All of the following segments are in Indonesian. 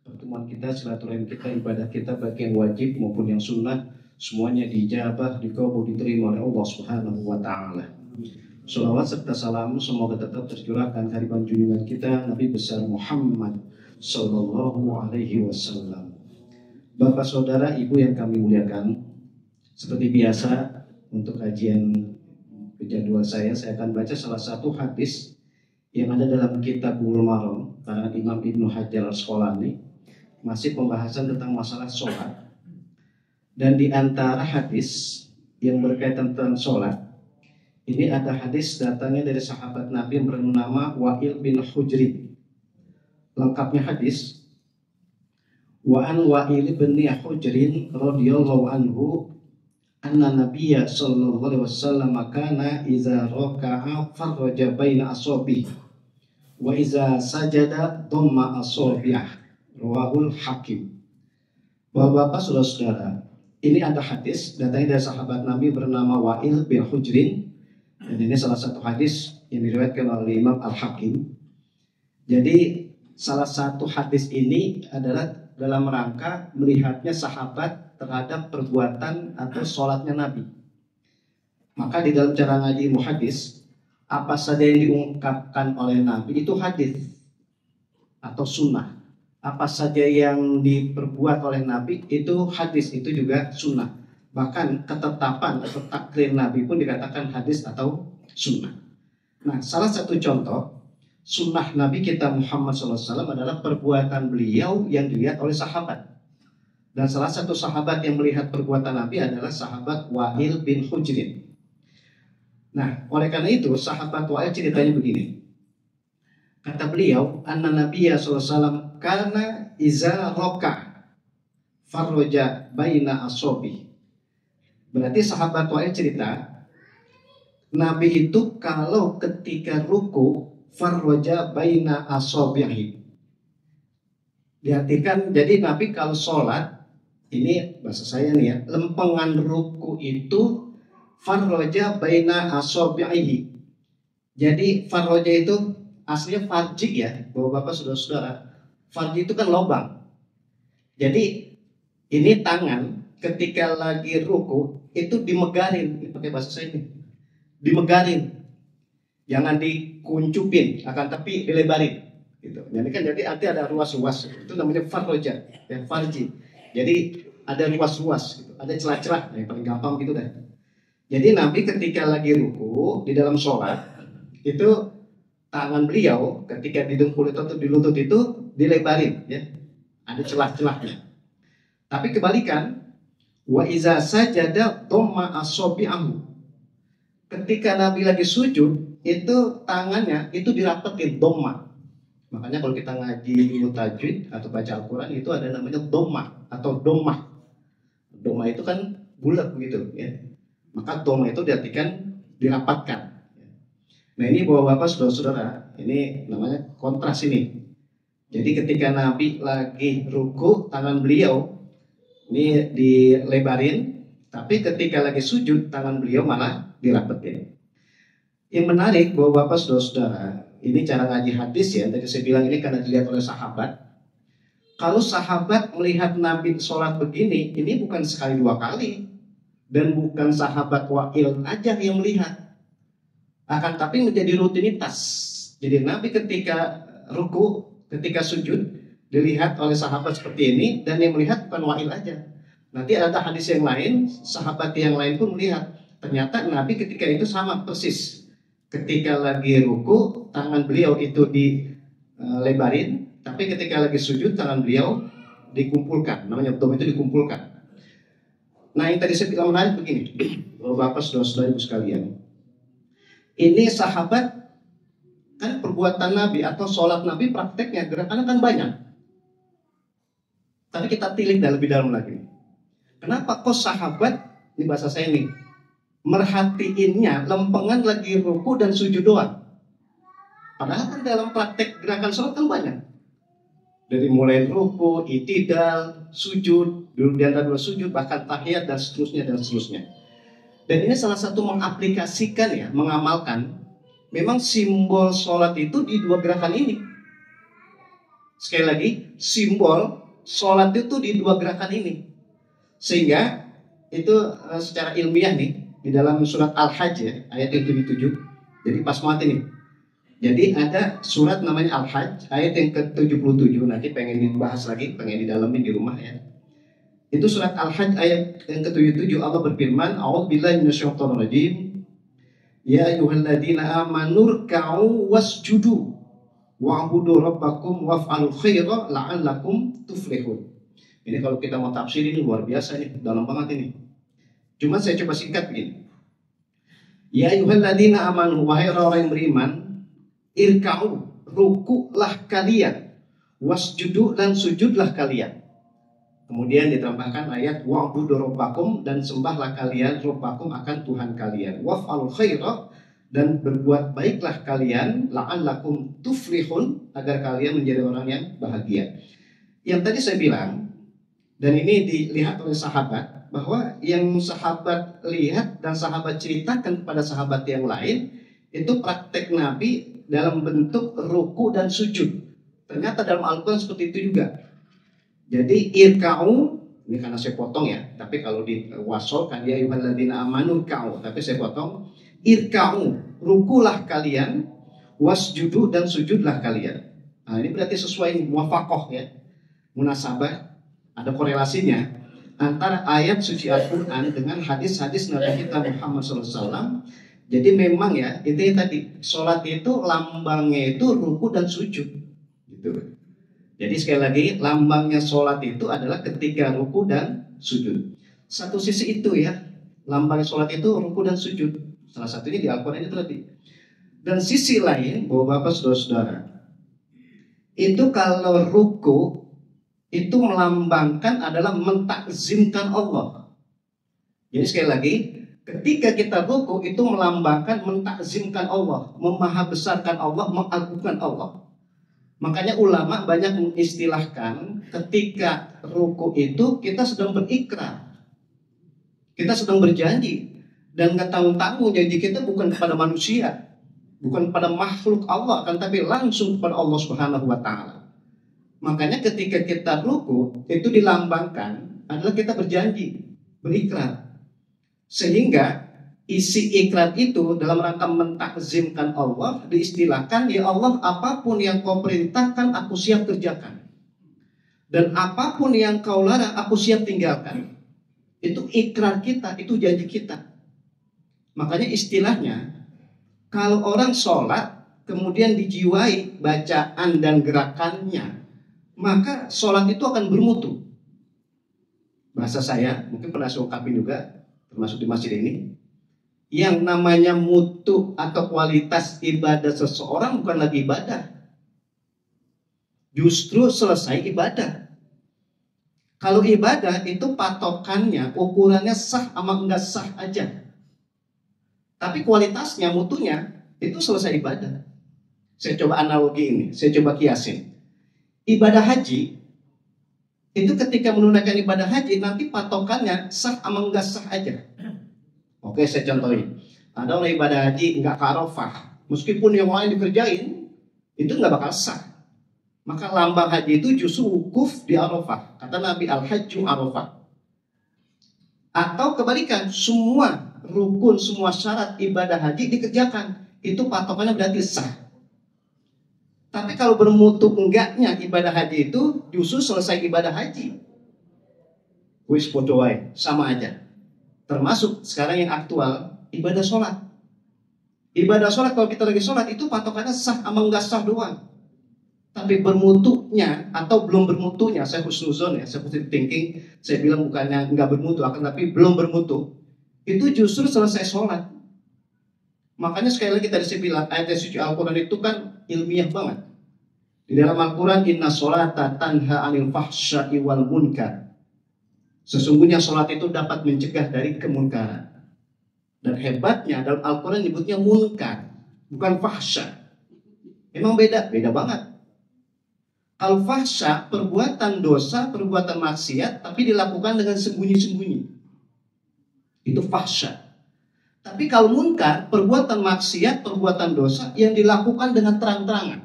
Pertemuan kita, silaturahim kita, ibadah kita, baik yang wajib maupun yang sunnah, semuanya dijabah, dikabul, diterima oleh Allah Subhanahu wa Ta'ala. Salawat serta salam semoga tetap tercurahkan hariban junjungan kita Nabi besar Muhammad Sallallahu Alaihi Wasallam. Bapak, saudara, ibu yang kami muliakan, seperti biasa untuk kajian jadwal saya akan baca salah satu hadis yang ada dalam Kitabul Maram karangan Imam Ibnu Hajar Al-Asqalani, masih pembahasan tentang masalah sholat. Dan di antara hadis yang berkaitan tentang sholat, ini ada hadis datangnya dari sahabat Nabi yang bernama Wa'il bin Hujrin. Lengkapnya hadis, wa an Wa'il bin Hujrin radhiyallahu anhu anna Nabiyya sallallahu alaihi wasallam kana iza raka'a farraja baina asabihi wa iza sajada dhamma asabi'ah. Rawahul Hakim. Bapak-bapak, saudara-saudara, ini ada hadis datangnya dari sahabat Nabi bernama Wa'il bin Hujrin. Dan ini salah satu hadis yang diriwayatkan oleh Imam Al-Hakim. Jadi salah satu hadis ini adalah dalam rangka melihatnya sahabat terhadap perbuatan atau sholatnya Nabi. Maka di dalam cara ngaji ilmu hadis, apa saja yang diungkapkan oleh Nabi itu hadis atau sunnah. Apa saja yang diperbuat oleh Nabi itu hadis, itu juga sunnah. Bahkan ketetapan atau takrir Nabi pun dikatakan hadis atau sunnah. Nah, salah satu contoh sunnah Nabi kita Muhammad SAW adalah perbuatan beliau yang dilihat oleh sahabat. Dan salah satu sahabat yang melihat perbuatan Nabi adalah sahabat Wa'il bin Hujrin. Nah, oleh karena itu sahabat Wa'il ceritanya begini. Kata beliau, anna Nabiyya SAW karena iza roka farroja baina asobi. Berarti sahabat Wa'il cerita, Nabi itu kalau ketika ruku farroja baina asobihi. Diartikan, jadi Nabi kalau sholat, ini bahasa saya nih ya, lempengan ruku itu farroja baina asobihi. Jadi farroja itu aslinya farji ya, bapak-bapak, saudara-saudara. Farji itu kan lubang. Jadi ini tangan ketika lagi ruku itu dimegarin, ini pakai bahasa saya ini, dimegarin, jangan dikuncupin, akan tapi dilebarin, gitu. Jadi kan jadi arti ada ruas-ruas, itu namanya farroja, ya farji. Jadi ada ruas-ruas, gitu. Ada celah-celah, yang paling gampang gitu dah. Jadi Nabi ketika lagi ruku di dalam sholat itu tangan beliau ketika di dengkul itu atau di lutut itu dilebarin, ya, ada celah-celahnya. Tapi kebalikan, wa iza sajada dhamma asabi'ahu. Ketika Nabi lagi sujud, itu tangannya itu dirapetin, dhamma. Makanya kalau kita ngaji ilmu tajwid atau baca Al-Quran itu ada namanya dhamma atau dhammah. Dhammah itu kan bulat begitu, ya. Maka dhamma itu diartikan dirapatkan. Nah, ini bapak-bapak, saudara-saudara, ini namanya kontras ini. Jadi ketika Nabi lagi ruku, tangan beliau ini dilebarin, tapi ketika lagi sujud, tangan beliau malah dirapetin. Yang menarik bapak-bapak, saudara-saudara, ini cara ngaji hadis ya. Tadi saya bilang ini karena dilihat oleh sahabat. Kalau sahabat melihat Nabi sholat begini, ini bukan sekali dua kali, dan bukan sahabat Wa'il aja yang melihat. Akan tapi menjadi rutinitas. Jadi Nabi ketika ruku, ketika sujud, dilihat oleh sahabat seperti ini, dan yang melihat bukan Wa'il aja. Nanti ada hadis yang lain, sahabat yang lain pun melihat. Ternyata Nabi ketika itu sama persis. Ketika lagi ruku, tangan beliau itu dilebarin, tapi ketika lagi sujud, tangan beliau dikumpulkan. Namanya dhamma itu dikumpulkan. Nah, yang tadi saya bilang menarik begini, bapak, saudara-saudara, ibu sekalian. Ini sahabat kan perbuatan Nabi atau sholat Nabi prakteknya gerakannya kan banyak. Tapi kita tilik lebih dalam lagi. Kenapa kok sahabat, ini bahasa saya nih, merhatiinnya lempengan lagi ruku dan sujud doang. Padahal kan dalam praktek gerakan sholat kan banyak. Dari mulai ruku, i'tidal, sujud, duduk di antara dua sujud, bahkan tahiyat dan seterusnya dan seterusnya. Dan ini salah satu mengaplikasikan ya, mengamalkan memang simbol sholat itu di dua gerakan ini. Sekali lagi, simbol sholat itu di dua gerakan ini. Sehingga itu secara ilmiah nih, di dalam surat Al-Hajj ya, ayat yang 77. Jadi pas banget ini. Jadi ada surat namanya Al-Hajj, ayat yang ke-77. Nanti pengen dibahas lagi, pengen didalamin di rumah ya. Itu surat Al-Hajj ayat yang ke-77, Allah berfirman, A'udzubillahi minasyaitonirrajim. Ya ayyuhalladzina amanu rka'u wasjudu wa'budu rabbakum waf'alul khaira la'allakum tuflihun. Ini kalau kita mau tafsir ini luar biasa nih, dalam banget ini. Cuma saya coba singkat begini. Ya ayyuhalladzina amanu, wahai orang yang beriman, irka'u, rukuklah kalian, wasjudu, dan sujudlah kalian. Kemudian ditambahkan ayat wa'budu rabbakum, dan sembahlah kalian rabbakum akan Tuhan kalian. Waf'alul khaira, dan berbuat baiklah kalian, la'allakum tuflihun, agar kalian menjadi orang yang bahagia. Yang tadi saya bilang, dan ini dilihat oleh sahabat, bahwa yang sahabat lihat dan sahabat ceritakan kepada sahabat yang lain, itu praktek Nabi dalam bentuk ruku dan sujud. Ternyata dalam Al-Quran seperti itu juga. Jadi irka'u, ini karena saya potong ya, tapi kalau diwasolkan ya ayyuhalladzina amanu irka'u, tapi saya potong. Irka'u, rukulah kalian, wasjudu, dan sujudlah kalian. Nah, ini berarti sesuai muwafaqah ya, munasabah, ada korelasinya antara ayat suci Al-Quran dengan hadis-hadis Nabi kita Muhammad SAW. Jadi memang ya, itu tadi, sholat itu lambangnya itu ruku dan sujud gitu. Jadi sekali lagi, lambangnya sholat itu adalah ketika ruku dan sujud. Satu sisi itu ya, lambang sholat itu ruku dan sujud. Salah satunya di Al-Quran itu tadi. Dan sisi lain, bapak-bapak, saudara-saudara, itu kalau ruku itu melambangkan adalah mentakzimkan Allah. Jadi sekali lagi, ketika kita ruku itu melambangkan mentakzimkan Allah, memahabesarkan Allah, mengagungkan Allah. Makanya ulama banyak mengistilahkan ketika ruku itu kita sedang berikrar, kita sedang berjanji, dan nggak tanggung-tanggung janji kita bukan kepada manusia, bukan pada makhluk Allah, akan tapi langsung kepada Allah Subhanahu wa Ta'ala. Makanya ketika kita ruku itu dilambangkan adalah kita berjanji, berikrar, sehingga isi ikrar itu dalam rangka mentakzimkan Allah diistilahkan, ya Allah, apapun yang kau perintahkan aku siap kerjakan, dan apapun yang kau larang aku siap tinggalkan. Itu ikrar kita, itu janji kita. Makanya istilahnya, kalau orang sholat kemudian dijiwai bacaan dan gerakannya, maka sholat itu akan bermutu. Bahasa saya mungkin pernah saya ungkapin juga, termasuk di masjid ini. Yang namanya mutu atau kualitas ibadah seseorang bukan lagi ibadah, justru selesai ibadah. Kalau ibadah itu patokannya, ukurannya sah sama enggak sah aja. Tapi kualitasnya, mutunya, itu selesai ibadah. Saya coba analogi ini, saya coba kiasin. Ibadah haji, itu ketika menunaikan ibadah haji, nanti patokannya sah sama enggak sah aja. Oke, saya contohin. Ada orang ibadah haji nggak ke Arafah, meskipun yang lain dikerjain, itu nggak bakal sah. Maka lambang haji itu justru wukuf di Arafah. Kata Nabi, al-hajju Arafah. Atau kebalikan, semua rukun, semua syarat ibadah haji dikerjakan, itu patokannya berarti sah. Tapi kalau bermutu enggaknya ibadah haji itu, justru selesai ibadah haji. Wis podo wae, sama aja. Termasuk sekarang yang aktual, ibadah sholat. Ibadah sholat, kalau kita lagi sholat, itu patokannya sah sama enggak sah doang. Tapi bermutunya atau belum bermutunya, saya husnuzon ya, saya positive thinking, saya bilang bukannya enggak bermutu, akan tapi belum bermutu, itu justru selesai sholat. Makanya sekali lagi tadi saya bilang, ayat suci Al-Quran itu kan ilmiah banget. Di dalam Al-Quran, inna sholata tanha anil fahsya'i wal munkar. Sesungguhnya sholat itu dapat mencegah dari kemunkaran. Dan hebatnya dalam Al-Quran nyebutnya munkar, bukan fahsya. Emang beda banget. Al-fahsya, perbuatan dosa, perbuatan maksiat, tapi dilakukan dengan sembunyi-sembunyi. Itu fahsya. Tapi kalau munkar, perbuatan maksiat, perbuatan dosa yang dilakukan dengan terang-terangan.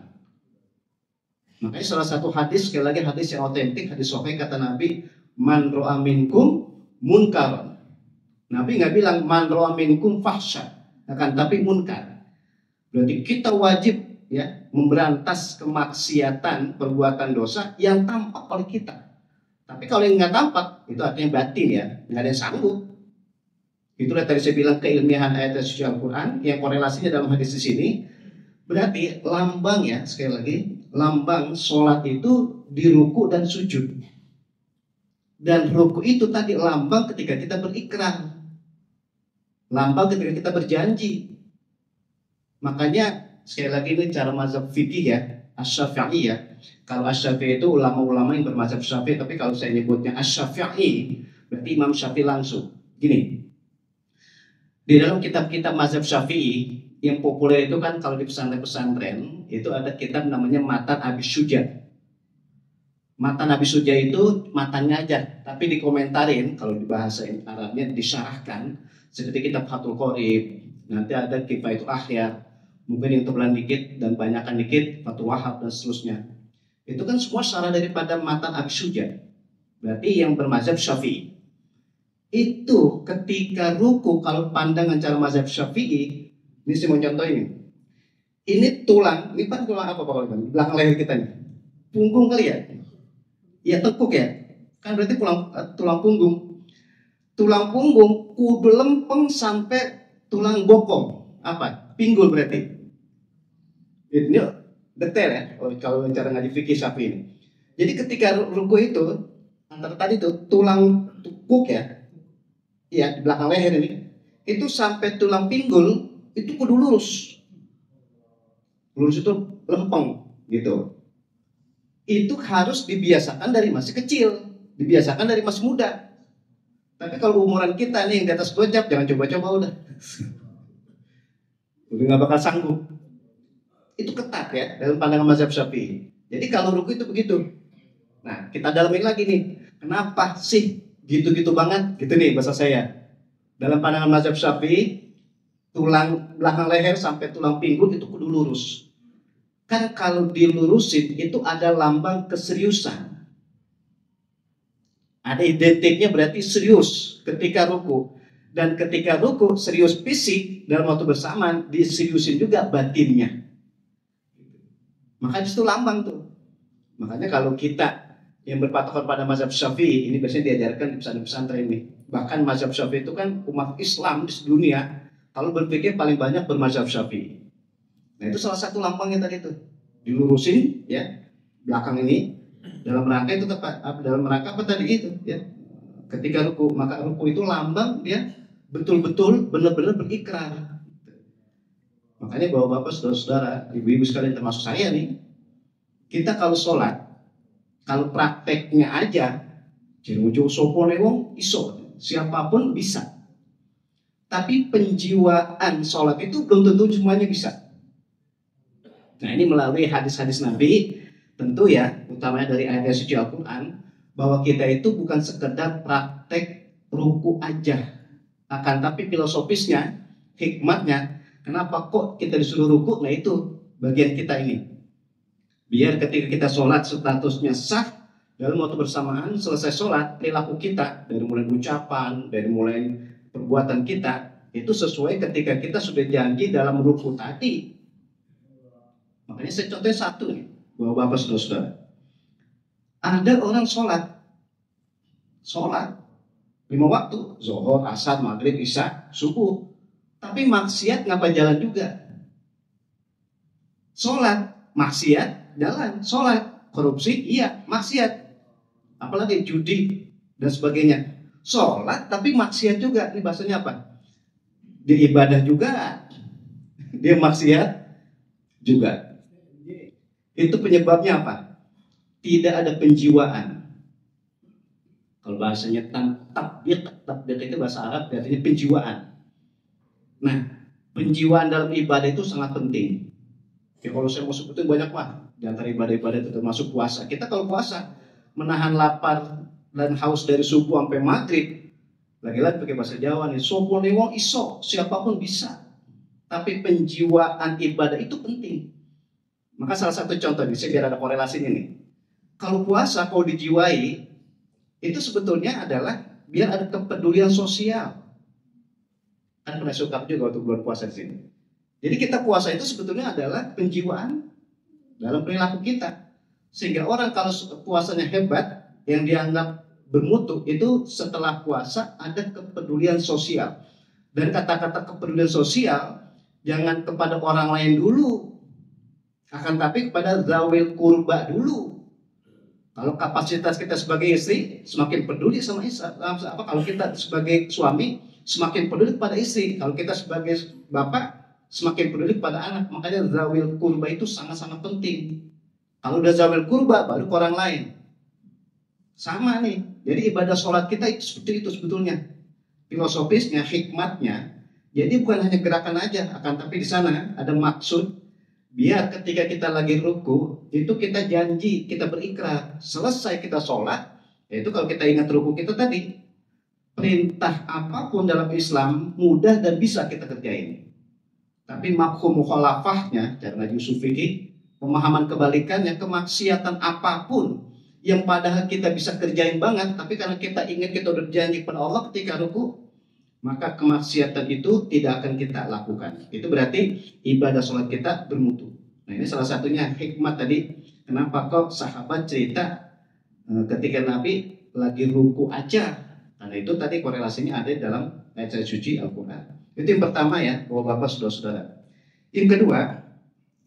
Makanya salah satu hadis, sekali lagi hadis yang otentik, hadis sahih kata Nabi, man ro'a minkum munkaron. Nabi nggak bilang man ro'a minkum fahsya, akan tapi munkar. Berarti kita wajib ya memberantas kemaksiatan, perbuatan dosa yang tampak oleh kita. Tapi kalau yang nggak tampak, itu artinya batin ya, nggak ada yang sanggup. Itulah tadi saya bilang keilmiahan ayat suci Al-Quran yang korelasinya dalam hadis di sini. Berarti lambang ya, sekali lagi, lambang sholat itu di ruku dan sujud. Dan ruku itu tadi lambang ketika kita berikrar, lambang ketika kita berjanji. Makanya sekali lagi ini cara mazhab fikih ya, Asy-Syafi'i ya. Kalau Asy-Syafi'i itu ulama-ulama yang bermazhab Syafi'i, tapi kalau saya nyebutnya Asy-Syafi'i berarti Imam Syafi'i langsung. Gini, di dalam kitab-kitab mazhab Syafi'i yang populer itu kan kalau di pesantren-pesantren itu ada kitab namanya Matan Abi Syuja. Matan Abi Syuja itu matanya aja, tapi dikomentarin kalau di bahasa Arabnya disyarahkan seperti kitab Fathul Qorib, nanti ada Kifayatul Akhyar, mungkin yang tebelan dikit dan banyakan dikit Fathul Wahab dan seterusnya. Itu kan semua syarah daripada Matan Abi Syuja. Berarti yang bermazhab Syafi'i. Itu ketika ruku kalau pandangan cara mazhab Syafi'i, ini saya mau contoh ini. Ini tulang, ini kan tulang apa Pak Koliban? Belakang leher kita nih. Punggung kali ya? Ya tekuk ya. Kan berarti tulang punggung. Tulang punggung kudu lempeng sampai tulang bokong. Apa? Pinggul berarti. Ini detail ya kalau cara ngaji fikih Syafi'i ini. Jadi ketika ruku itu antara tadi tuh tulang tekuk ya, di belakang leher ini, itu sampai tulang pinggul itu kudu lurus. Lurus itu lempeng gitu. Itu harus dibiasakan dari masih kecil, dibiasakan dari masih muda. Tapi kalau umuran kita nih yang di atas gojap, jangan coba-coba udah. Udah nggak bakal sanggup. Itu ketat ya dalam pandangan mazhab Syafi'i. Jadi kalau ruku itu begitu. Nah, kita dalamin lagi nih. Kenapa sih gitu-gitu banget? Gitu nih bahasa saya. Dalam pandangan mazhab Syafi'i, tulang belakang leher sampai tulang pinggul itu kudu lurus. Kan kalau dilurusin itu ada lambang keseriusan. Ada identiknya berarti serius ketika ruku. Dan ketika ruku serius fisik dalam waktu bersamaan, diseriusin juga batinnya. Makanya itu lambang tuh. Makanya kalau kita yang berpatokan pada mazhab Syafi'i, ini biasanya diajarkan di pesantren-pesantren ini. Bahkan mazhab Syafi'i itu kan umat Islam di dunia, kalau berpikir paling banyak bermazhab Syafi'i. Nah itu salah satu lambangnya tadi tuh. Dilurusin ya, belakang ini, dalam rangka itu tepat, dalam rangka apa tadi itu ya. Ketika ruku, maka ruku itu lambang dia betul-betul benar-benar berikrar. Makanya bapak-bapak, saudara-saudara, ibu-ibu sekalian termasuk saya nih, kita kalau sholat, kalau prakteknya aja, jauh-jauh sopone wong iso, siapapun bisa. Tapi penjiwaan sholat itu belum tentu semuanya bisa. Nah ini melalui hadis-hadis Nabi, tentu ya, utamanya dari ayat suci Al-Quran, bahwa kita itu bukan sekedar praktek ruku aja, akan tapi filosofisnya, hikmatnya, kenapa kok kita disuruh ruku? Nah itu bagian kita ini. Biar ketika kita sholat statusnya sah, dalam waktu bersamaan selesai sholat, perilaku kita dari mulai ucapan, dari mulai perbuatan kita itu sesuai ketika kita sudah janji dalam ruku tadi. Makanya saya contohnya satu nih, bapak-bapak saudara-saudara. Ada orang sholat 5 waktu, zuhur, asar, maghrib, isya, subuh, tapi maksiat ngapa jalan juga. Sholat, maksiat, jalan, sholat, korupsi, iya, maksiat. Apalagi judi dan sebagainya. Sholat tapi maksiat juga. Ini bahasanya apa? Dia ibadah juga, dia maksiat juga. Itu penyebabnya apa? Tidak ada penjiwaan. Kalau bahasanya tatbiq itu bahasa Arab, artinya penjiwaan. Nah, penjiwaan dalam ibadah itu sangat penting. Ya kalau saya mau sebutin banyak mah. Di antara ibadah-ibadah itu termasuk puasa. Kita kalau puasa menahan lapar dan haus dari subuh sampai maghrib, Lagi-lagi pakai bahasa Jawa nih, sopone wong iso, siapapun bisa. Tapi penjiwaan ibadah itu penting. Maka salah satu contoh nih, biar ada korelasinya nih. Kalau puasa, kalau dijiwai, itu sebetulnya adalah biar ada kepedulian sosial. Kan pernah suka juga waktu bulan puasa di sini. Jadi kita puasa itu sebetulnya adalah penjiwaan dalam perilaku kita. Sehingga orang kalau puasanya hebat, yang dianggap bermutu, itu setelah puasa ada kepedulian sosial. Dan kata-kata kepedulian sosial, jangan kepada orang lain dulu, akan tapi kepada zawil kurba dulu. Kalau kapasitas kita sebagai istri, semakin peduli sama istri. Kalau kita sebagai suami, semakin peduli kepada istri. Kalau kita sebagai bapak, semakin peduli kepada anak. Makanya zawil kurba itu sangat-sangat penting. Kalau udah zawil kurba, baru ke orang lain. Sama nih. Jadi ibadah sholat kita itu seperti itu sebetulnya. Filosofisnya, hikmatnya. Jadi bukan hanya gerakan aja, akan tapi di sana ada maksud. Biar ketika kita lagi ruku, itu kita janji, kita berikrar. Selesai kita sholat, yaitu kalau kita ingat ruku kita tadi, perintah apapun dalam Islam mudah dan bisa kita kerjain. Tapi mafhum mukhalafahnya, cara ngaji usul fikih, pemahaman kebalikannya, kemaksiatan apapun yang padahal kita bisa kerjain banget, tapi karena kita ingat kita udah janji pada Allah ketika ruku, maka kemaksiatan itu tidak akan kita lakukan. Itu berarti ibadah sholat kita bermutu. Nah ini salah satunya hikmat tadi. Kenapa kok sahabat cerita ketika Nabi lagi ruku aja. Karena itu tadi korelasinya ada dalam ayat suci Al-Quran. Itu yang pertama ya, Bapak-bapak, saudara-saudara. Yang kedua,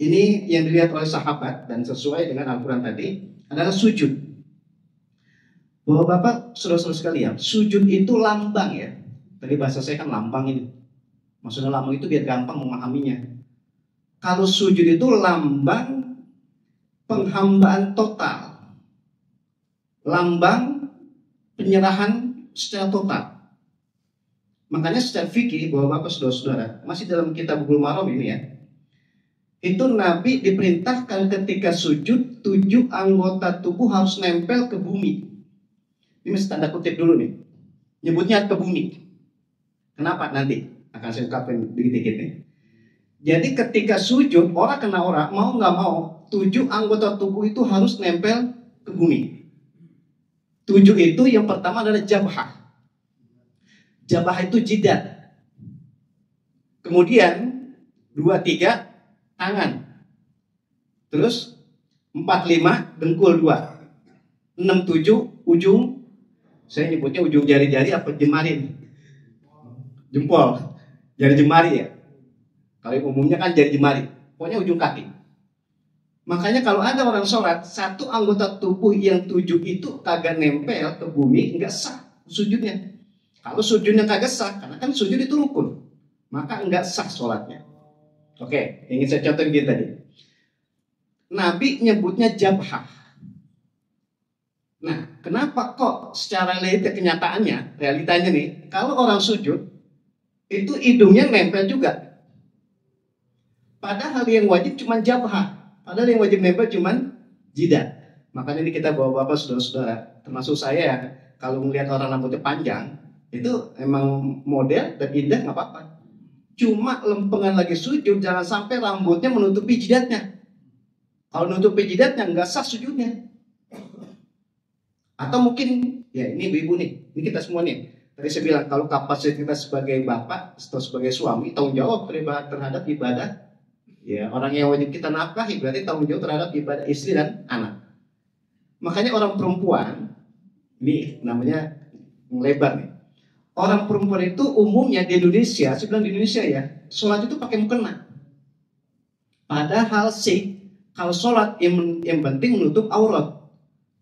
ini yang dilihat oleh sahabat dan sesuai dengan Al-Quran tadi adalah sujud. Bapak-bapak, saudara-saudara sekalian, sujud itu lambang ya. Tadi bahasa saya kan lambang ini. Maksudnya lambang itu biar gampang memahaminya. Kalau sujud itu lambang penghambaan total. Lambang penyerahan secara total. Makanya secara fikih, bapak-bapak, saudara-saudara, masih dalam kitab Bulughul Maram ini ya. Itu Nabi diperintahkan ketika sujud 7 anggota tubuh harus nempel ke bumi. Ini mesti tanda kutip dulu nih. Nyebutnya ke bumi. Kenapa? Nanti akan saya ungkapin dikit-dikit nih. Jadi ketika sujud, orang kena orang, mau nggak mau, 7 anggota tubuh itu harus nempel ke bumi. 7 itu yang pertama adalah jabhah. Jabhah itu jidat. Kemudian 2, 3 tangan. Terus 4, 5 dengkul 2. 6, 7 ujung, saya nyebutnya ujung jari-jari apa jemari? Jempol, jari jemari ya. Kalau umumnya kan jari jemari, pokoknya ujung kaki. Makanya kalau ada orang sholat, 1 anggota tubuh yang 7 itu kagak nempel ke bumi, nggak sah sujudnya. Kalau sujudnya kagak sah, karena kan sujud itu rukun, maka nggak sah sholatnya. Oke, ingin saya contohin gitu tadi. Nabi nyebutnya jabhah. Nah, kenapa kok secara kenyataannya, realitanya nih, kalau orang sujud, itu hidungnya nempel juga. Padahal yang wajib cuma jabhah. Padahal yang wajib nempel cuma jidat. Makanya ini kita bawa-bapak, saudara-saudara, termasuk saya, kalau melihat orang rambutnya panjang, itu emang model dan indah nggak apa-apa. Cuma lempengan lagi sujud, jangan sampai rambutnya menutupi jidatnya. Kalau menutupi jidatnya nggak sah sujudnya. Atau mungkin, ya ini ibu-ibu nih, ini kita semua nih. Tadi saya bilang kalau kapasitas kita sebagai bapak atau sebagai suami tanggung jawab terhadap ibadah, ya orang yang wajib kita nafkahi berarti tanggung jawab terhadap ibadah istri dan anak. Makanya orang perempuan, ini namanya lebar nih. Orang perempuan itu umumnya di Indonesia, saya bilang di Indonesia ya, sholat itu pakai mukena. Padahal sih kalau sholat yang penting menutup aurat.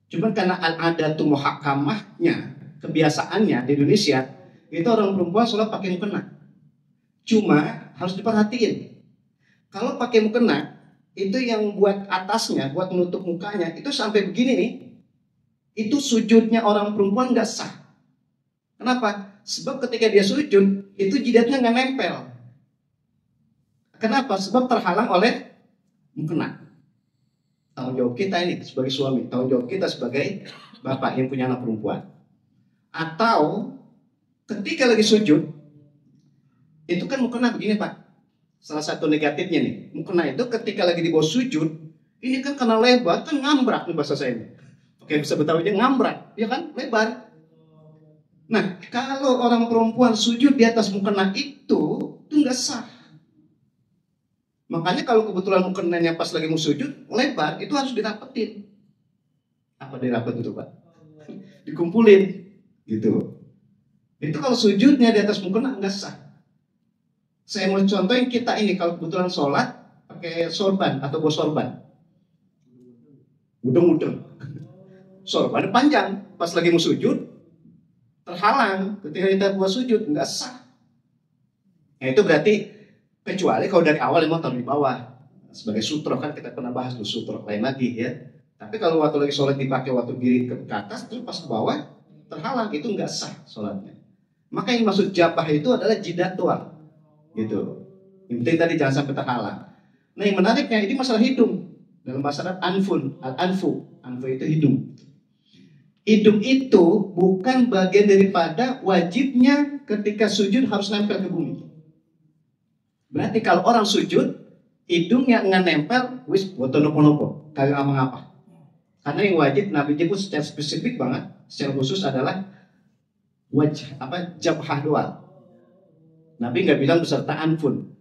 Cuma karena al-adatu muhakkamahnya, kebiasaannya di Indonesia, itu orang perempuan sholat pakai mukena. Cuma harus diperhatiin. Kalau pakai mukena, itu yang buat atasnya, buat menutup mukanya, itu sampai begini nih. Itu sujudnya orang perempuan nggak sah. Kenapa? Sebab ketika dia sujud, itu jidatnya nggak nempel. Kenapa? Sebab terhalang oleh mukena. Tanggung jawab kita ini sebagai suami, tanggung jawab kita sebagai bapak yang punya anak perempuan. Atau Ketika lagi sujud, itu kan mukena begini Pak. Salah satu negatifnya nih, mukena itu ketika lagi di bawah sujud, ini kan karena lebar, kan ngambrak nih bahasa saya ini. Oke, bisa Betawi aja ngambrak, ya kan, lebar. Nah, kalau orang perempuan sujud di atas mukena itu nggak sah. Makanya kalau kebetulan mukenanya pas lagi mau sujud, lebar, itu harus dirapetin. Apa dirapet itu Pak? Dikumpulin, gitu. Itu kalau sujudnya di atas mukena nggak sah. Saya mau contohin kita ini kalau kebetulan sholat pakai sorban atau bawa sorban, udeng-udeng, sorban panjang, pas lagi mau sujud terhalang. Ketika kita buat sujud nggak sah. Nah itu berarti kecuali kalau dari awal memang taruh di bawah sebagai sutro, kan kita pernah bahas tuh sutro lain lagi ya. Tapi kalau waktu lagi sholat dipakai waktu diri ke atas terus pas ke bawah terhalang, itu nggak sah sholatnya. Maka yang maksud jabah itu adalah jidat doang. Gitu. Yang penting tadi jangan sampai terhalang. Nah yang menariknya ini masalah hidung. Dalam bahasa Arab anfun, al-anfu. Anfu itu hidung. Hidung itu bukan bagian daripada wajibnya ketika sujud harus nempel ke bumi. Berarti kalau orang sujud, hidungnya nggak nempel, wis boto nopo-nopo, kagak ngapa-ngapa. Karena yang wajib Nabi jemput secara spesifik banget, secara khusus adalah wajah jabhah doang. Nabi nggak bilang beserta anfun.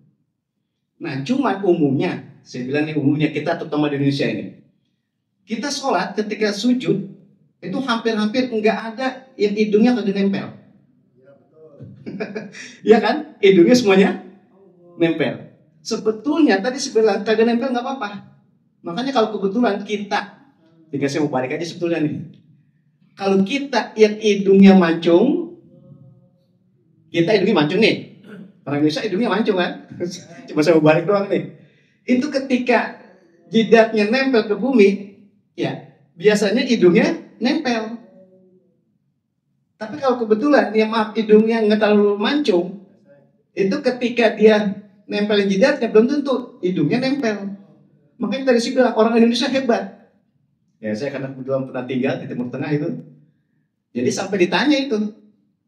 Nah, cuman umumnya, saya bilang nih umumnya kita terutama di Indonesia ini, kita sholat ketika sujud itu hampir-hampir nggak ada yang hidungnya kagak nempel. Iya kan? Hidungnya semuanya nempel. Sebetulnya tadi sebelah kagak nempel nggak apa-apa. Makanya kalau kebetulan kita, jika saya mau balik aja sebetulnya nih, kalau kita yang hidungnya mancung, kita hidungnya mancung nih. Orang Indonesia hidungnya mancung kan? Cuma saya mau balik doang nih. Itu ketika jidatnya nempel ke bumi, ya biasanya hidungnya nempel. Tapi kalau kebetulan ya maaf hidungnya nggak terlalu mancung, itu ketika dia nempelin jidatnya belum tentu hidungnya nempel. Makanya dari sini bilang orang Indonesia hebat. Ya saya karena kebetulan pernah tinggal di Timur Tengah itu, jadi sampai ditanya itu,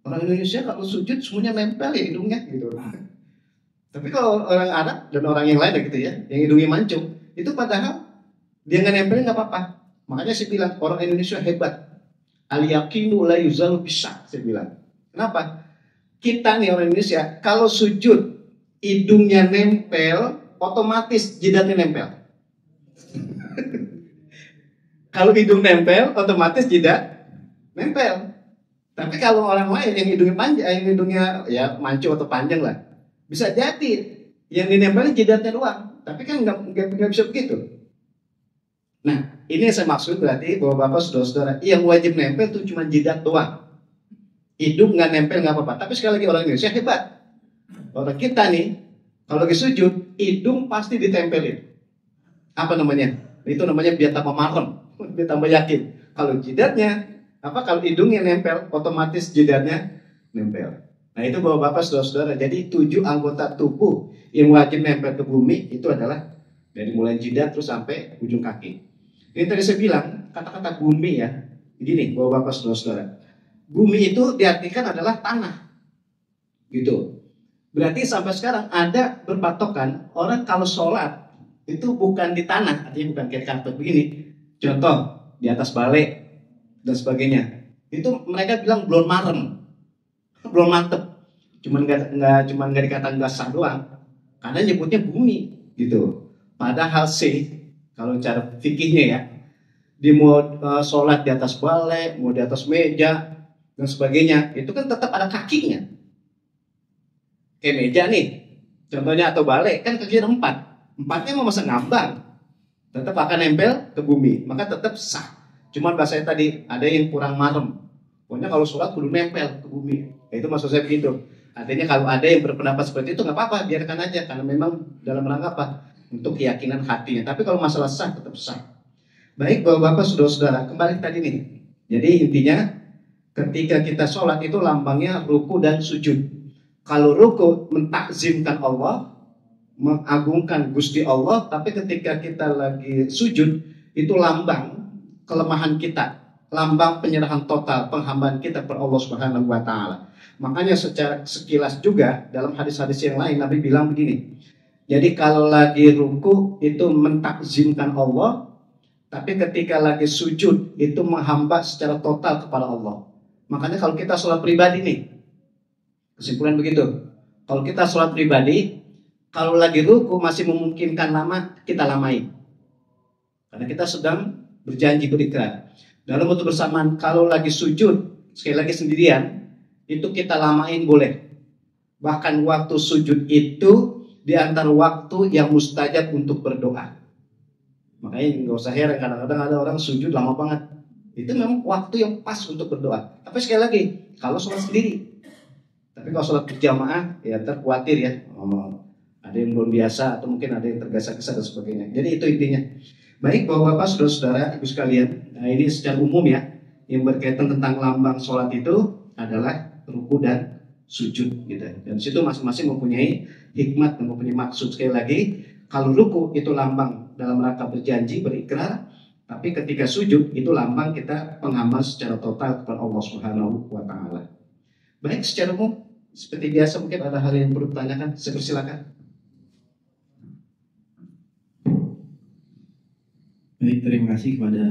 orang Indonesia kalau sujud semuanya nempel ya hidungnya gitu. Tapi kalau orang Arab dan orang yang lain gitu ya, yang hidungnya mancung, itu padahal dia nggak nempelin nggak apa-apa. Makanya saya bilang orang Indonesia hebat. Al-yaqinu la yuzalu bisa, saya bilang. Kenapa? Kita nih orang Indonesia kalau sujud hidungnya nempel, otomatis jidatnya nempel. Kalau hidung nempel, otomatis jidat nempel. Tapi kalau orang lain yang hidungnya panjang, yang hidungnya ya mancung atau panjang lah, bisa jadi yang dinempelin jidatnya doang. Tapi kan nggak bisa begitu. Nah, ini yang saya maksud berarti bahwa Bapak saudara-saudara yang wajib nempel itu cuma jidat doang. Hidung nggak nempel nggak apa-apa. Tapi sekali lagi orang Indonesia hebat. Orang kita nih kalau lagi sujud, hidung pasti ditempelin. Apa namanya? Itu namanya biar tambah marem, biar tambah yakin. Kalau jidatnya kalau hidungnya nempel, otomatis jidatnya nempel. Nah itu bahwa Bapak saudara-saudara, jadi 7 anggota tubuh yang wajib nempel ke bumi itu adalah dari mulai jidat terus sampai ujung kaki. Ini tadi saya bilang kata-kata bumi ya, begini bahwa Bapak saudara-saudara, bumi itu diartikan adalah tanah, gitu. Berarti sampai sekarang ada berpatokan orang kalau sholat itu bukan di tanah, artinya bukan kayak karpet begini. Contoh di atas balik dan sebagainya, itu mereka bilang belum marem, belum mantep, cuman nggak dikatakan nggak sah doang, karena nyebutnya bumi gitu. Padahal sih kalau cara fikihnya ya, di mau sholat di atas balai, mau di atas meja dan sebagainya, itu kan tetap ada kakinya. Kayak meja nih, contohnya atau balai kan kakinya 4, 4-nya mau masa ngambang, tetap akan nempel ke bumi, maka tetap sah. Cuman bahasanya tadi ada yang kurang marem. Pokoknya kalau sholat kudu nempel ke bumi. Itu maksud saya begitu. Artinya kalau ada yang berpendapat seperti itu nggak apa-apa, biarkan aja karena memang dalam rangka apa? Untuk keyakinan hatinya. Tapi kalau masalah sah tetap sah. Baik Bapak saudara-saudara, kembali tadi nih. Jadi intinya ketika kita sholat itu lambangnya ruku dan sujud. Kalau ruku mentakzimkan Allah, mengagungkan Gusti Allah, tapi ketika kita lagi sujud itu lambang kelemahan kita, lambang penyerahan total, penghambaan kita kepada Allah Subhanahu wa taala. Makanya secara sekilas juga dalam hadis-hadis yang lain Nabi bilang begini. Jadi kalau lagi ruku itu mentakzimkan Allah, tapi ketika lagi sujud itu menghamba secara total kepada Allah. Makanya kalau kita sholat pribadi nih, kesimpulan begitu. Kalau kita sholat pribadi, kalau lagi ruku masih memungkinkan lama, kita lamain. Karena kita sedang berjanji berikrar. Dalam waktu bersamaan, kalau lagi sujud, sekali lagi sendirian, itu kita lamain boleh. Bahkan waktu sujud itu di antara waktu yang mustajab untuk berdoa. Makanya nggak usah heran kadang-kadang ada orang sujud lama banget. Itu memang waktu yang pas untuk berdoa. Tapi sekali lagi, kalau sholat sendiri. Tapi kalau sholat berjamaah, ya terkhawatir ya. Ada yang belum biasa atau mungkin ada yang tergesa-gesa dan sebagainya. Jadi itu intinya. Baik Bapak-Bapak, Saudara-saudara, Ibu sekalian. Nah ini secara umum ya. Yang berkaitan tentang lambang sholat itu adalah ruku dan sujud gitu. Dan situ masing-masing mempunyai hikmat dan mempunyai maksud. Sekali lagi, kalau ruku itu lambang dalam rangka berjanji, berikrar, tapi ketika sujud itu lambang kita penghambaan secara total kepada Allah Subhanahu wa taala. Baik, secara umum seperti biasa mungkin ada hal yang perlu ditanyakan, saya persilakan. Baik, terima kasih kepada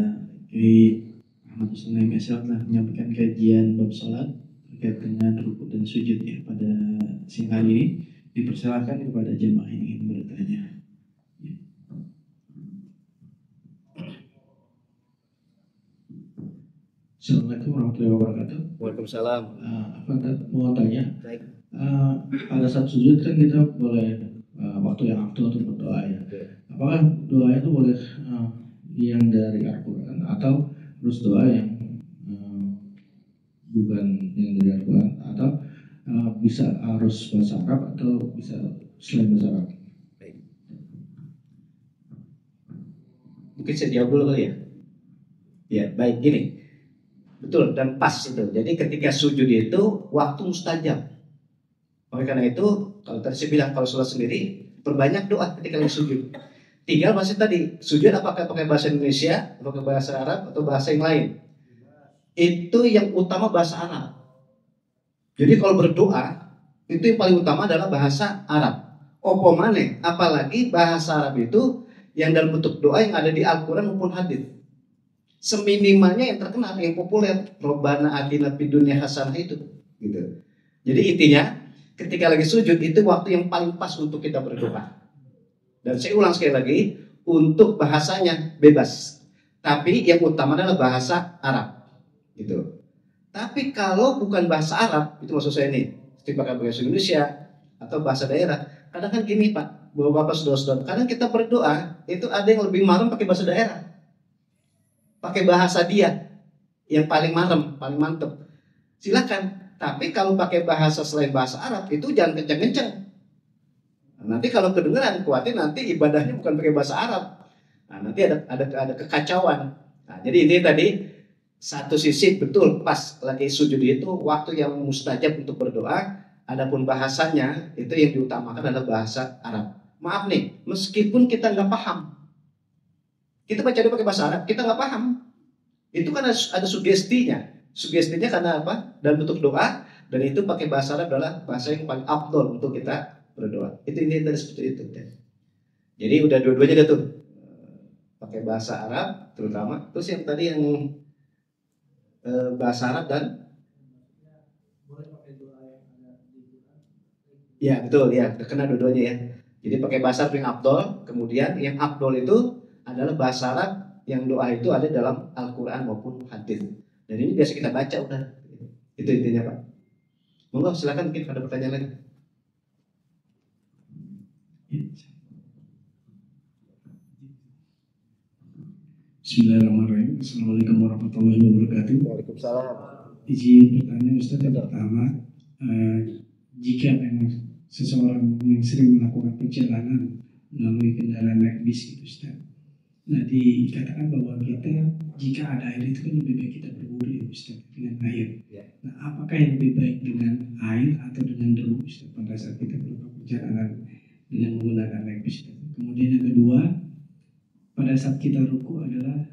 Kiai Ahmad Hussein MSL telah menyampaikan kajian bab sholat terkait dengan rukuk dan sujud ya pada siang hari ini. Dipersilakan kepada jemaah yang ingin bertanya. Assalamualaikum warahmatullahi wabarakatuh. Waalaikumsalam. Mau tanya, Baik. pada saat sujud kan kita boleh waktu yang afdal untuk berdoa ya. Apakah doa itu boleh yang dari Al-Quran atau harus doa yang bukan yang dari Al-Quran, atau bisa harus bahasa Arab atau bisa selain bahasa Arab? Baik. Mungkin saya jawab dulu kali ya. Ya, baik gini. Betul dan pas itu. Jadi ketika sujud itu waktu mustajab. Oleh karena itu, kalau tadi saya bilang kalau sholat sendiri perbanyak doa ketika lagi sujud. Tinggal masih tadi sujud apakah pakai bahasa Indonesia, apakah bahasa Arab atau bahasa yang lain. Itu yang utama bahasa Arab. Jadi kalau berdoa itu yang paling utama adalah bahasa Arab. Opo maneh, apalagi bahasa Arab itu yang dalam bentuk doa yang ada di Al-Quran maupun hadis. Seminimalnya yang terkenal, yang populer, Robbana atina fid dunya hasanah itu, gitu. Jadi intinya, ketika lagi sujud itu waktu yang paling pas untuk kita berdoa. Dan saya ulang sekali lagi, untuk bahasanya bebas, tapi yang utama adalah bahasa Arab, gitu. Tapi kalau bukan bahasa Arab, itu maksud saya nih, seperti pakai bahasa Indonesia atau bahasa daerah, kadang kan gini Pak, Bapak-bapak, saudara-saudara, kadang kita berdoa itu ada yang lebih marem pakai bahasa daerah. Pakai bahasa dia yang paling marem, paling mantep. Silakan. Tapi kalau pakai bahasa selain bahasa Arab itu jangan kenceng-kenceng. Nah, nanti kalau kedengeran khawatir nanti ibadahnya bukan pakai bahasa Arab. Nah, nanti ada kekacauan. Nah, jadi ini tadi satu sisi betul pas lagi sujud itu waktu yang mustajab untuk berdoa. Adapun bahasanya itu yang diutamakan adalah bahasa Arab. Maaf nih, meskipun kita nggak paham. Kita baca doa pakai bahasa Arab, kita nggak paham. Itu kan ada sugestinya. Sugestinya karena apa? Dalam bentuk doa, dan itu pakai bahasa Arab adalah bahasa yang paling afdol untuk kita berdoa. Itu intinya tadi seperti itu. Jadi udah dua-duanya tuh. Pakai bahasa Arab terutama. Terus yang tadi yang bahasa Arab dan ya betul ya, kena dua-duanya ya. Jadi pakai bahasa Arab yang afdol, kemudian yang afdol itu adalah bahasa Arab yang doa itu ada dalam Al-Quran maupun hadis. Dan ini biasa kita baca udah. Itu intinya Pak. Monggo silakan mungkin ada pertanyaan lagi. Bismillahirrahmanirrahim. Assalamualaikum warahmatullahi wabarakatuh. Waalaikumsalam. Izin bertanya Ustaz yang pertama, jika memang seseorang yang sering melakukan perjalanan melalui kendaraan naik bis gitu Ustaz. Nah dikatakan bahwa kita jika ada air itu kan lebih baik kita berwudu ya Ustaz dengan air. Ya. Nah apakah yang lebih baik dengan air atau dengan debu Ustaz pada saat kita melakukan perjalanan dengan menggunakan naik bis? Kemudian yang kedua, pada saat kita ruku adalah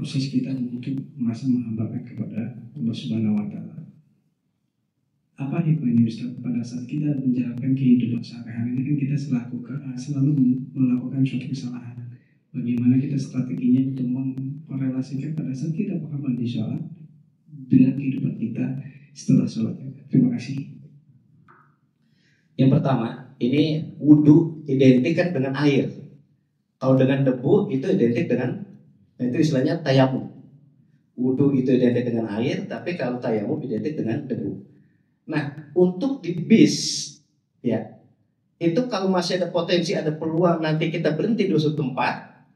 proses kita untuk merasa menghambakan kepada Allah Subhanahu wa Ta'ala. Apa hikmahnya Ustaz? Pada saat kita menjalankan kehidupan sehari-hari ini kan kita selalu melakukan suatu kesalahan. Bagaimana kita strateginya untuk mengkorelasikan pada saat kita menghafal di sholat dengan kehidupan kita setelah sholat. Terima kasih. Yang pertama, ini wudu identik kan dengan air. Kalau dengan debu itu identik dengan, itu istilahnya tayamum. Wudu itu identik dengan air, tapi kalau tayamum identik dengan debu. Nah, untuk di bis, ya, itu kalau masih ada potensi, ada peluang nanti kita berhenti di suatu tempat,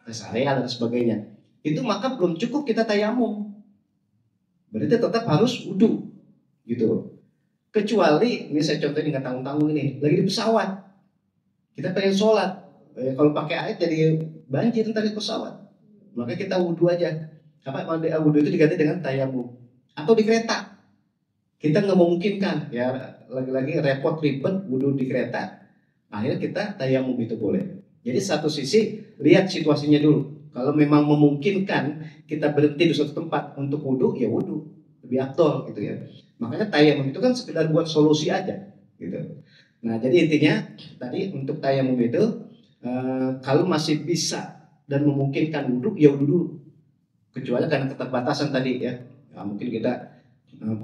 rest area dan sebagainya, itu maka belum cukup kita tayamum. Berarti tetap harus wudu, gitu. Kecuali, ini saya contohnya nggak tanggung-tanggung ini, lagi di pesawat, kita pengen sholat, kalau pakai air jadi banjir ntar di pesawat, maka kita wudu aja. Wudu itu diganti dengan tayamum. Atau di kereta, kita nggak memungkinkan, ya lagi-lagi repot ribet wudu di kereta, akhirnya kita tayamum itu boleh. Jadi satu sisi lihat situasinya dulu. Kalau memang memungkinkan kita berhenti di suatu tempat untuk wudu, ya wudu, lebih afdol gitu ya. Makanya tayamum itu kan sekedar buat solusi aja, gitu. Nah, jadi intinya tadi untuk tayamum itu kalau masih bisa dan memungkinkan wudu, ya wudu dulu. Kecuali karena keterbatasan tadi ya. Mungkin kita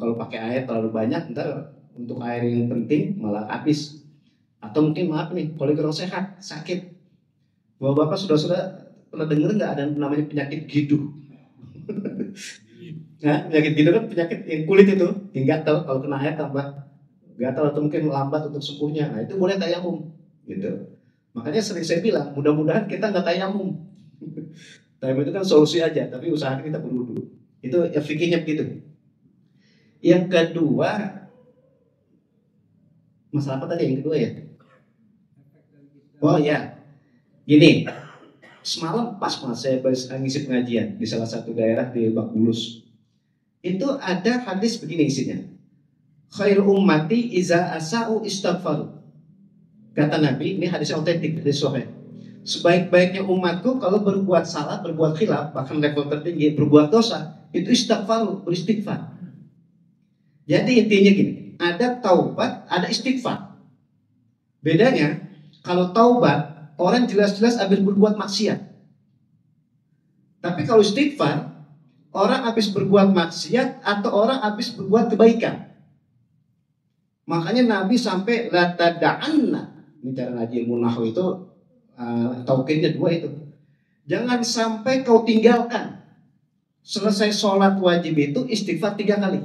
kalau pakai air terlalu banyak, ntar untuk air yang penting malah habis. Atau mungkin maaf nih, kalau kurang sehat, sakit. Bapak-bapak sudah pernah dengar nggak ada namanya penyakit gidu? Nah, penyakit gidu kan penyakit yang kulit itu, yang gatal, kalau kena air tambah gatal atau mungkin lambat untuk sembuhnya. Nah, itu boleh tayamum, gitu. Makanya sering saya bilang, mudah-mudahan kita nggak tayamum. Tayamum itu kan solusi aja, tapi usahakan kita berwudu. Itu ya fikihnya begitu. Yang kedua, masalah apa tadi yang kedua ya? Oh ya, gini, semalam pas saya ngisi pengajian di salah satu daerah di Lebak Bulus. Itu ada hadis begini isinya. Khair ummati iza asa'u istaghfaru. Kata Nabi, ini hadis otentik dari Sahih. Sebaik-baiknya umatku kalau berbuat salah, berbuat khilaf, bahkan level tertinggi berbuat dosa, itu istighfaru, beristighfar. Jadi intinya gini, ada taubat, ada istighfar. Bedanya, kalau taubat, orang jelas-jelas habis berbuat maksiat. Tapi kalau istighfar, orang habis berbuat maksiat atau orang habis berbuat kebaikan. Makanya Nabi sampai la tada'anna. Ini cara ngaji ilmu nahwu itu taukidnya dua itu. Jangan sampai kau tinggalkan. Selesai sholat wajib itu istighfar 3 kali.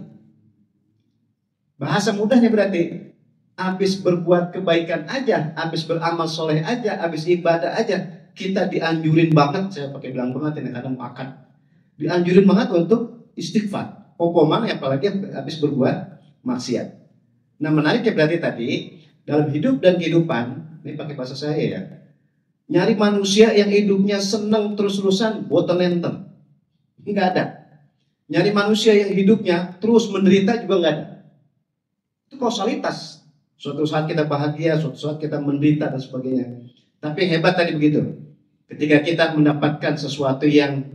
Bahasa mudahnya berarti habis berbuat kebaikan aja, habis beramal soleh aja, habis ibadah aja, kita dianjurin banget, saya pakai bilang banget ini kadang akad, dianjurin banget untuk istighfar. Opoman apalagi habis berbuat maksiat. Nah menariknya berarti tadi dalam hidup dan kehidupan, ini pakai bahasa saya ya, nyari manusia yang hidupnya senang terus-terusan, boten enten, nggak ada. Nyari manusia yang hidupnya terus menderita juga nggak ada. Itu kausalitas. Suatu saat kita bahagia, suatu saat kita menderita dan sebagainya. Tapi hebat tadi begitu. Ketika kita mendapatkan sesuatu yang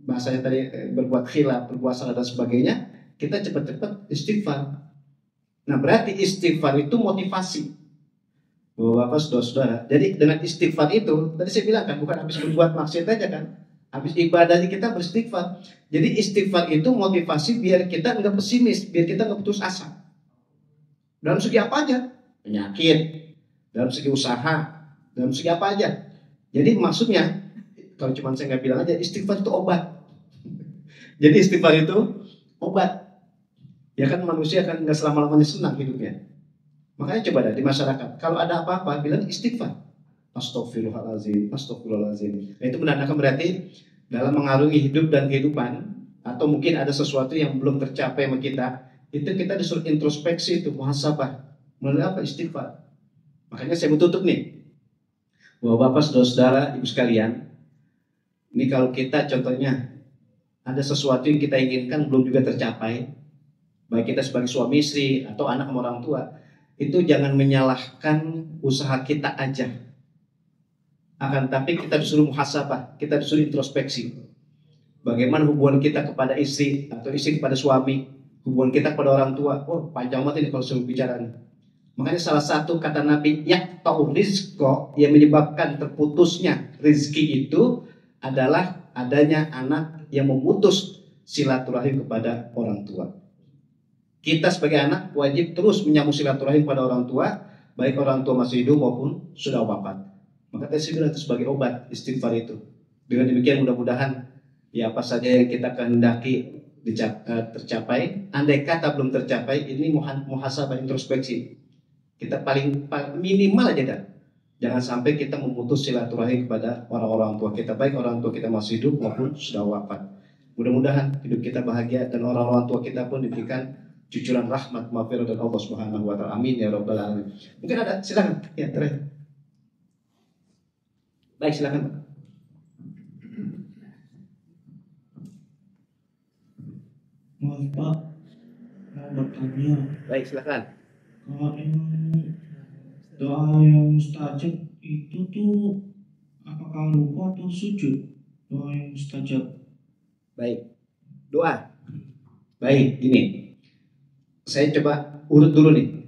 bahasanya tadi berbuat khilaf, berbuat salah dan sebagainya, kita cepat-cepat istighfar. Nah berarti istighfar itu motivasi. Bapak-bapak, saudara-saudara. Jadi dengan istighfar itu, tadi saya bilang kan, bukan habis berbuat maksiat aja kan. Habis ibadah kita beristighfar. Jadi istighfar itu motivasi biar kita nggak pesimis, biar kita nggak putus asa. Dalam segi apa aja? Penyakit, dalam segi usaha, dalam segi apa aja. Jadi maksudnya, kalau cuma saya nggak bilang aja, istighfar itu obat. Jadi istighfar itu obat. Ya kan manusia kan nggak selama-lamanya senang hidupnya. Makanya coba dah di masyarakat, kalau ada apa-apa bilang istighfar. Astagfirullahaladzim, astagfirullahaladzim. Nah, itu menandakan berarti dalam mengarungi hidup dan kehidupan, atau mungkin ada sesuatu yang belum tercapai sama kita, itu kita disuruh introspeksi itu, muhasabah. Melalui apa? Istighfar. Makanya saya mau tutup nih. Bahwa Bapak, saudara-saudara, ibu sekalian, ini kalau kita contohnya ada sesuatu yang kita inginkan belum juga tercapai, baik kita sebagai suami istri atau anak sama orang tua, itu jangan menyalahkan usaha kita aja. Akan tapi kita disuruh muhasabah, kita disuruh introspeksi. Bagaimana hubungan kita kepada istri atau istri kepada suami, hubungan kita kepada orang tua. Oh, panjang banget ini kalau suruh bicara. Makanya salah satu kata Nabi, yaqta'u rizqa, yang menyebabkan terputusnya rizki itu adalah adanya anak yang memutus silaturahim kepada orang tua. Kita sebagai anak wajib terus menyambung silaturahim kepada orang tua, baik orang tua masih hidup maupun sudah wafat. Maka saya bilang itu sebagai obat istighfar itu. Dengan demikian mudah-mudahan ya apa saja yang kita kehendaki tercapai. Andai kata belum tercapai, ini muhasabah introspeksi. Kita paling minimal aja dah. Jangan sampai kita memutus silaturahim kepada orang-orang tua kita, baik orang tua kita masih hidup maupun sudah wafat. Mudah-mudahan hidup kita bahagia dan orang-orang tua kita pun diberikan cucuran rahmat maghfirah dan Allah Subhanahu wa taala. Amin ya rabbal alamin. Mungkin ada, silakan. Ya, terakhir. Baik, silakan. Maaf Pak, mau bertanya. Baik, silakan. Kalau doa yang mustajab itu tuh apakah ruku atau sujud? Doa yang mustajab. Baik, doa. Baik, gini. Saya coba urut dulu nih.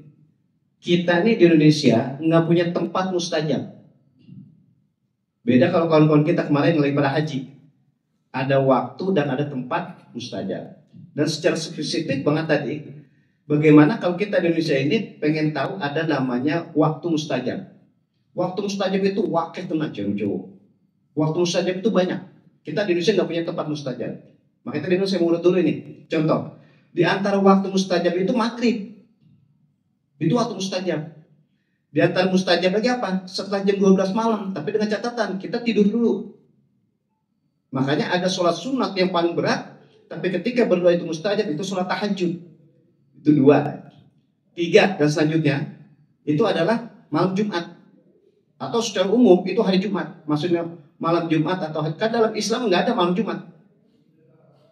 Kita nih di Indonesia nggak punya tempat mustajab. Beda kalau kawan-kawan kita kemarin lagi pada haji. Ada waktu dan ada tempat mustajab. Dan secara spesifik banget tadi, bagaimana kalau kita di Indonesia ini pengen tahu ada namanya waktu mustajab. Waktu mustajab itu wakil tenang jauh-jauh. Waktu mustajab itu banyak. Kita di Indonesia nggak punya tempat mustajab. Makanya tadi saya mau urut dulu ini. Contoh, di antara waktu mustajab itu maghrib. Itu waktu mustajab. Di antara mustajab lagi apa? Setelah jam 12 malam. Tapi dengan catatan, kita tidur dulu. Makanya ada sholat sunat yang paling berat. Tapi ketika berdoa itu mustajab, itu sholat tahajud. Itu 2. 3 dan selanjutnya, itu adalah malam Jumat. Atau secara umum, itu hari Jumat. Maksudnya malam Jumat atau kan dalam Islam nggak ada malam Jumat.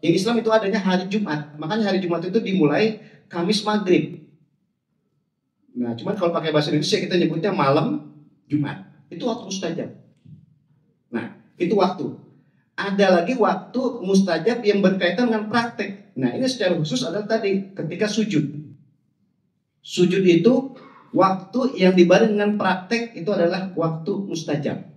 Yang Islam itu adanya hari Jumat. Makanya hari Jumat itu dimulai Kamis maghrib. Nah, cuman kalau pakai bahasa Indonesia kita nyebutnya malam Jumat. Itu waktu mustajab. Nah, itu waktu. Ada lagi waktu mustajab yang berkaitan dengan praktek. Nah, ini secara khusus adalah tadi ketika sujud. Sujud itu waktu yang dibareng dengan praktek, itu adalah waktu mustajab.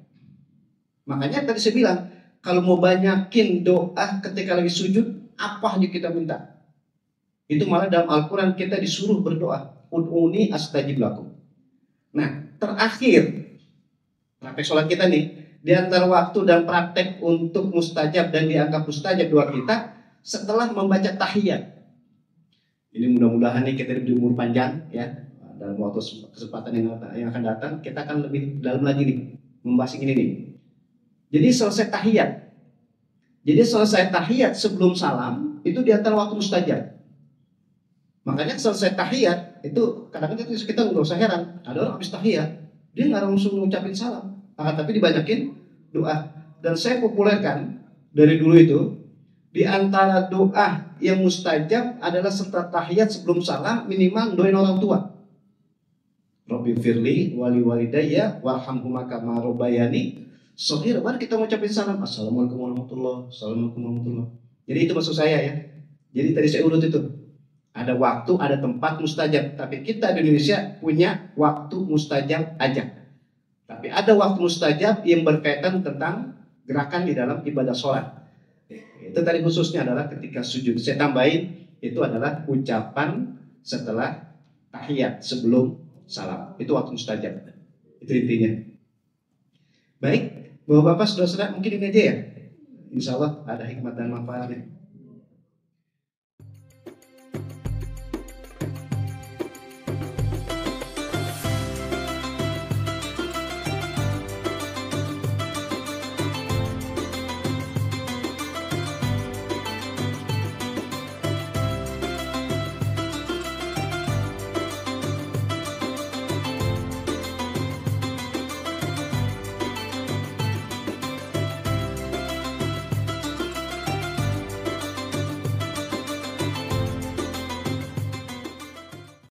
Makanya tadi saya bilang, kalau mau banyakin doa ketika lagi sujud, apa aja kita minta. Itu malah dalam Al-Quran kita disuruh berdoa. Ud'uni astajib lakum. Nah, terakhir praktek sholat kita nih, di antara waktu dan praktek untuk mustajab dan dianggap mustajab doa kita setelah membaca tahiyat. Ini mudah-mudahan nih kita diberi umur panjang ya. Dalam waktu kesempatan yang akan datang kita akan lebih dalam lagi nih membahas ini nih. Jadi selesai tahiyat. Jadi selesai tahiyat sebelum salam itu di antara waktu mustajab. Makanya selesai tahiyat itu kadang-kadang kita nggak usah heran. Ada orang habis tahiyat dia nggak langsung ngucapin salam. Tapi dibanyakin doa. Dan saya populerkan dari dulu itu, di antara doa yang mustajab adalah setelah tahiyat sebelum salam minimal doain orang tua. Rabbi firli wali walidayya warhamhuma kama rabbayani shaghira. Baru kita ngucapin salam. Assalamualaikum warahmatullahi wabarakatuh. Jadi itu maksud saya ya. Jadi tadi saya urut itu. Ada waktu, ada tempat mustajab. Tapi kita di Indonesia punya waktu mustajab aja. Tapi ada waktu mustajab yang berkaitan tentang gerakan di dalam ibadah sholat. Itu tadi khususnya adalah ketika sujud. Saya tambahin, itu adalah ucapan setelah tahiyat sebelum salam. Itu waktu mustajab. Itu intinya. Baik, Bapak-bapak, saudara-saudara, mungkin ini aja ya. Insya Allah ada hikmat dan manfaatnya.